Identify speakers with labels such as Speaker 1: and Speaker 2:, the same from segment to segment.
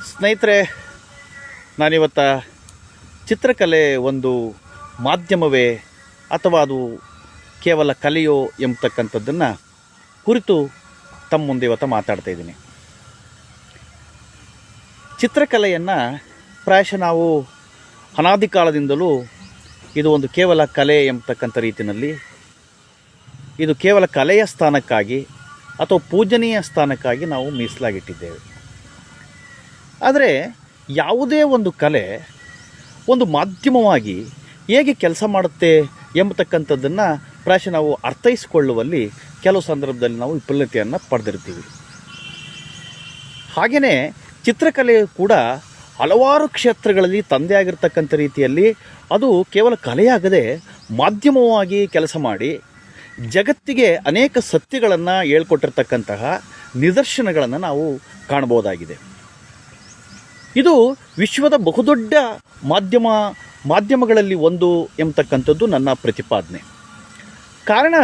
Speaker 1: ಸ್ನೇಹಿತರೆ, ನಾನಿವತ್ತ ಚಿತ್ರಕಲೆ ಒಂದು ಮಾಧ್ಯಮವೇ ಅಥವಾ ಅದು ಕೇವಲ ಕಲೆಯೋ ಎಂಬತಕ್ಕಂಥದ್ದನ್ನು ಕುರಿತು ತಮ್ಮ ಮುಂದೆ ಇವತ್ತು ಮಾತಾಡ್ತಾ ಇದ್ದೀನಿ. ಚಿತ್ರಕಲೆಯನ್ನು ಪ್ರಾಯಶಃ ನಾವು ಅನಾದಿ ಕಾಲದಿಂದಲೂ ಇದು ಒಂದು ಕೇವಲ ಕಲೆ ಎಂಬತಕ್ಕಂಥ ರೀತಿಯಲ್ಲಿ, ಇದು ಕೇವಲ ಕಲೆಯ ಸ್ಥಾನಕ್ಕಾಗಿ ಅಥವಾ ಪೂಜನೀಯ ಸ್ಥಾನಕ್ಕಾಗಿ ನಾವು ಮೀಸಲಾಗಿಟ್ಟಿದ್ದೇವೆ. ಆದರೆ ಯಾವುದೇ ಒಂದು ಕಲೆ ಒಂದು ಮಾಧ್ಯಮವಾಗಿ ಹೇಗೆ ಕೆಲಸ ಮಾಡುತ್ತೆ ಎಂಬತಕ್ಕಂಥದ್ದನ್ನು ಪ್ರಾಯಶಃ ನಾವು ಅರ್ಥೈಸಿಕೊಳ್ಳುವಲ್ಲಿ ಕೆಲವು ಸಂದರ್ಭದಲ್ಲಿ ನಾವು ವಿಫಲತೆಯನ್ನು ಪಡೆದಿರ್ತೀವಿ. ಹಾಗೆಯೇ ಚಿತ್ರಕಲೆಯು ಕೂಡ ಹಲವಾರು ಕ್ಷೇತ್ರಗಳಲ್ಲಿ ತಂದೆ ಆಗಿರ್ತಕ್ಕಂಥ ರೀತಿಯಲ್ಲಿ ಅದು ಕೇವಲ ಕಲೆಯಾಗದೆ ಮಾಧ್ಯಮವಾಗಿ ಕೆಲಸ ಮಾಡಿ ಜಗತ್ತಿಗೆ ಅನೇಕ ಸತ್ಯಗಳನ್ನು ಹೇಳ್ಕೊಟ್ಟಿರ್ತಕ್ಕಂತಹ ನಿದರ್ಶನಗಳನ್ನು ನಾವು ಕಾಣ್ಬೋದಾಗಿದೆ. ಇದು ವಿಶ್ವದ ಬಹುದೊಡ್ಡ ಮಾಧ್ಯಮಗಳಲ್ಲಿ ಒಂದು ಎಂಬತಕ್ಕಂಥದ್ದು ನನ್ನ ಪ್ರತಿಪಾದನೆ. ಕಾರಣ,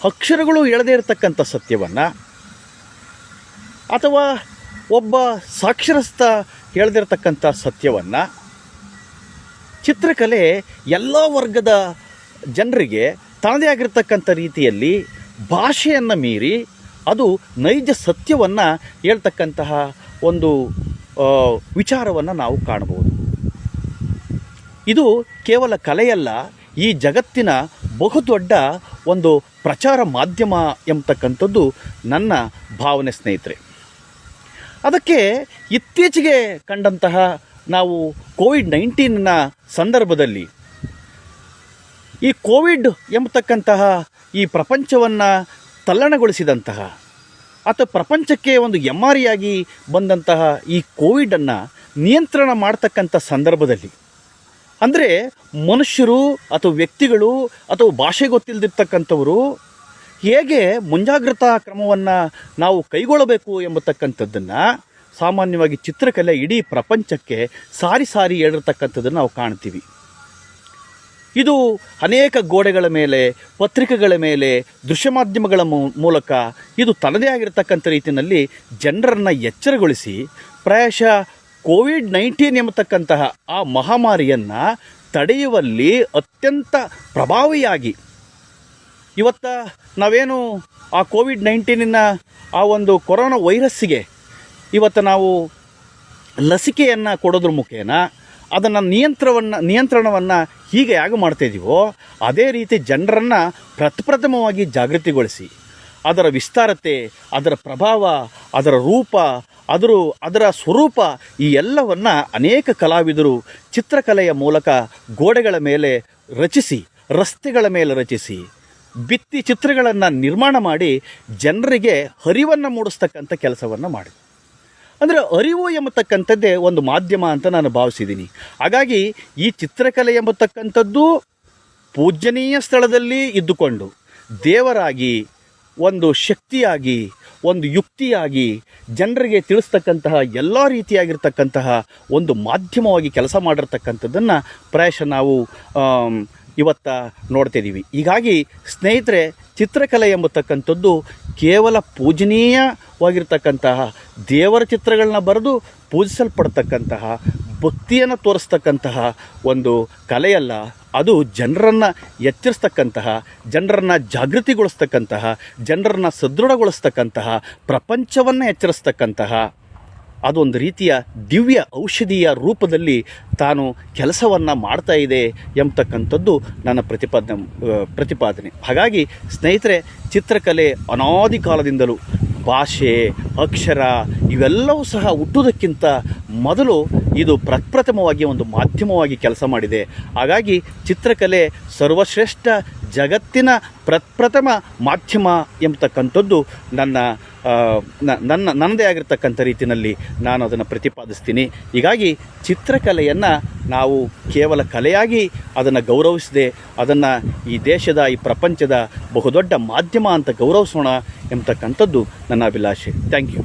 Speaker 1: ಅಕ್ಷರಗಳು ಹೇಳದೇ ಇರತಕ್ಕಂಥ ಸತ್ಯವನ್ನು ಅಥವಾ ಒಬ್ಬ ಸಾಕ್ಷರಸ್ಥ ಹೇಳದಿರತಕ್ಕಂಥ ಸತ್ಯವನ್ನು ಚಿತ್ರಕಲೆ ಎಲ್ಲ ವರ್ಗದ ಜನರಿಗೆ ತನ್ನದೇ ಆಗಿರ್ತಕ್ಕಂಥ ರೀತಿಯಲ್ಲಿ ಭಾಷೆಯನ್ನು ಮೀರಿ ಅದು ನೈಜ ಸತ್ಯವನ್ನು ಹೇಳ್ತಕ್ಕಂತಹ ಒಂದು ವಿಚಾರವನ್ನು ನಾವು ಕಾಣಬಹುದು. ಇದು ಕೇವಲ ಕಲೆಯಲ್ಲ, ಈ ಜಗತ್ತಿನ ಬಹುದೊಡ್ಡ ಒಂದು ಪ್ರಚಾರ ಮಾಧ್ಯಮ ಎಂಬತಕ್ಕಂಥದ್ದು ನನ್ನ ಭಾವನೆ ಸ್ನೇಹಿತರೆ. ಅದಕ್ಕೆ ಇತ್ತೀಚೆಗೆ ಕಂಡಂತಹ ನಾವು ಕೋವಿಡ್-19ನ ಸಂದರ್ಭದಲ್ಲಿ ಈ ಕೋವಿಡ್ ಎಂಬತಕ್ಕಂತಹ ಈ ಪ್ರಪಂಚವನ್ನು ತಲ್ಲಣಗೊಳಿಸಿದಂತಹ ಅಥವಾ ಪ್ರಪಂಚಕ್ಕೆ ಒಂದು ಎಮ್ಮಾರಿಯಾಗಿ ಬಂದಂತಹ ಈ ಕೋವಿಡನ್ನು ನಿಯಂತ್ರಣ ಮಾಡ್ತಕ್ಕಂಥ ಸಂದರ್ಭದಲ್ಲಿ, ಅಂದರೆ ಮನುಷ್ಯರು ಅಥವಾ ವ್ಯಕ್ತಿಗಳು ಅಥವಾ ಭಾಷೆ ಗೊತ್ತಿಲ್ಲದಿರ್ತಕ್ಕಂಥವರು ಹೇಗೆ ಮುಂಜಾಗ್ರತಾ ಕ್ರಮವನ್ನು ನಾವು ಕೈಗೊಳ್ಳಬೇಕು ಎಂಬತಕ್ಕಂಥದ್ದನ್ನು ಸಾಮಾನ್ಯವಾಗಿ ಚಿತ್ರಕಲೆ ಇಡೀ ಪ್ರಪಂಚಕ್ಕೆ ಸಾರಿ ಹೇಳಿರ್ತಕ್ಕಂಥದ್ದನ್ನು ನಾವು ಕಾಣ್ತೀವಿ. ಇದು ಅನೇಕ ಗೋಡೆಗಳ ಮೇಲೆ, ಪತ್ರಿಕೆಗಳ ಮೇಲೆ, ದೃಶ್ಯ ಮಾಧ್ಯಮಗಳ ಮೂಲಕ ಇದು ತನ್ನದೇ ಆಗಿರತಕ್ಕಂಥ ರೀತಿಯಲ್ಲಿ ಜನರನ್ನು ಎಚ್ಚರಗೊಳಿಸಿ ಪ್ರಾಯಶಃ ಕೋವಿಡ್-19 ಎಂಬತಕ್ಕಂತಹ ಆ ಮಹಾಮಾರಿಯನ್ನು ತಡೆಯುವಲ್ಲಿ ಅತ್ಯಂತ ಪ್ರಭಾವಿಯಾಗಿ ಇವತ್ತು ನಾವೇನು ಆ ಕೋವಿಡ್-19ನ ಆ ಒಂದು ಕೊರೋನಾ ವೈರಸ್ಸಿಗೆ ಇವತ್ತು ನಾವು ಲಸಿಕೆಯನ್ನು ಕೊಡೋದ್ರ ಮುಖೇನ ಅದನ್ನು ನಿಯಂತ್ರಣವನ್ನು ಹೀಗೆ ಹೇಗೆ ಮಾಡ್ತಾಯಿದ್ದೀವೋ ಅದೇ ರೀತಿ ಜನರನ್ನು ಪ್ರಪ್ರಥಮವಾಗಿ ಜಾಗೃತಿಗೊಳಿಸಿ ಅದರ ವಿಸ್ತಾರತೆ, ಅದರ ಪ್ರಭಾವ, ಅದರ ರೂಪ, ಅದರ ಸ್ವರೂಪ ಈ ಎಲ್ಲವನ್ನು ಅನೇಕ ಕಲಾವಿದರು ಚಿತ್ರಕಲೆಯ ಮೂಲಕ ಗೋಡೆಗಳ ಮೇಲೆ ರಚಿಸಿ, ರಸ್ತೆಗಳ ಮೇಲೆ ರಚಿಸಿ, ಭಿತ್ತಿ ಚಿತ್ರಗಳನ್ನು ನಿರ್ಮಾಣ ಮಾಡಿ ಜನರಿಗೆ ಅರಿವನ್ನು ಮೂಡಿಸ್ತಕ್ಕಂಥ ಕೆಲಸವನ್ನು ಮಾಡಿ. ಅಂದರೆ ಅರಿವು ಎಂಬತಕ್ಕಂಥದ್ದೇ ಒಂದು ಮಾಧ್ಯಮ ಅಂತ ನಾನು ಭಾವಿಸಿದ್ದೀನಿ. ಹಾಗಾಗಿ ಈ ಚಿತ್ರಕಲೆ ಎಂಬತಕ್ಕಂಥದ್ದು ಪೂಜನೀಯ ಸ್ಥಳದಲ್ಲಿ ಇದ್ದುಕೊಂಡು ದೇವರಾಗಿ, ಒಂದು ಶಕ್ತಿಯಾಗಿ, ಒಂದು ಯುಕ್ತಿಯಾಗಿ ಜನರಿಗೆ ತಿಳಿಸ್ತಕ್ಕಂತಹ ಎಲ್ಲ ರೀತಿಯಾಗಿರ್ತಕ್ಕಂತಹ ಒಂದು ಮಾಧ್ಯಮವಾಗಿ ಕೆಲಸ ಮಾಡಿರ್ತಕ್ಕಂಥದ್ದನ್ನು ಪ್ರಾಯಶಃ ನಾವು ಇವತ್ತು ನೋಡ್ತಿದ್ದೀವಿ. ಹೀಗಾಗಿ ಸ್ನೇಹಿತರೆ, ಚಿತ್ರಕಲೆ ಎಂಬತಕ್ಕಂಥದ್ದು ಕೇವಲ ಪೂಜನೀಯವಾಗಿರ್ತಕ್ಕಂತಹ ದೇವರ ಚಿತ್ರಗಳನ್ನ ಬರೆದು ಪೂಜಿಸಲ್ಪಡ್ತಕ್ಕಂತಹ ಭಕ್ತಿಯನ್ನು ತೋರಿಸ್ತಕ್ಕಂತಹ ಒಂದು ಕಲೆಯಲ್ಲ. ಅದು ಜನರನ್ನು ಎಚ್ಚರಿಸ್ತಕ್ಕಂತಹ, ಜನರನ್ನು ಜಾಗೃತಿಗೊಳಿಸ್ತಕ್ಕಂತಹ, ಜನರನ್ನು ಸದೃಢಗೊಳಿಸ್ತಕ್ಕಂತಹ, ಪ್ರಪಂಚವನ್ನು ಎಚ್ಚರಿಸ್ತಕ್ಕಂತಹ ಅದೊಂದು ರೀತಿಯ ದಿವ್ಯ ಔಷಧಿಯ ರೂಪದಲ್ಲಿ ತಾನು ಕೆಲಸವನ್ನು ಮಾಡ್ತಾ ಇದೆ ಎಂಬತಕ್ಕಂಥದ್ದು ನನ್ನ ಪ್ರತಿಪಾದನೆ. ಹಾಗಾಗಿ ಸ್ನೇಹಿತರೆ, ಚಿತ್ರಕಲೆ ಅನಾದಿ ಕಾಲದಿಂದಲೂ ಭಾಷೆ, ಅಕ್ಷರ ಇವೆಲ್ಲವೂ ಸಹ ಹುಟ್ಟುವುದಕ್ಕಿಂತ ಮೊದಲು ಇದು ಪ್ರಪ್ರಥಮವಾಗಿ ಒಂದು ಮಾಧ್ಯಮವಾಗಿ ಕೆಲಸ ಮಾಡಿದೆ. ಹಾಗಾಗಿ ಚಿತ್ರಕಲೆ ಸರ್ವಶ್ರೇಷ್ಠ ಜಗತ್ತಿನ ಪ್ರಪ್ರಥಮ ಮಾಧ್ಯಮ ಎಂಬತಕ್ಕಂಥದ್ದು ನನ್ನದೇ ಆಗಿರ್ತಕ್ಕಂಥ ರೀತಿಯಲ್ಲಿ ನಾನು ಅದನ್ನು ಪ್ರತಿಪಾದಿಸ್ತೀನಿ. ಹೀಗಾಗಿ ಚಿತ್ರಕಲೆಯನ್ನು ನಾವು ಕೇವಲ ಕಲೆಯಾಗಿ ಅದನ್ನು ಗೌರವಿಸದೆ ಅದನ್ನು ಈ ದೇಶದ, ಈ ಪ್ರಪಂಚದ ಬಹುದೊಡ್ಡ ಮಾಧ್ಯಮ ಅಂತ ಗೌರವಿಸೋಣ ಎಂಬತಕ್ಕಂಥದ್ದು ನನ್ನ ಅಭಿಲಾಷೆ. Thank you.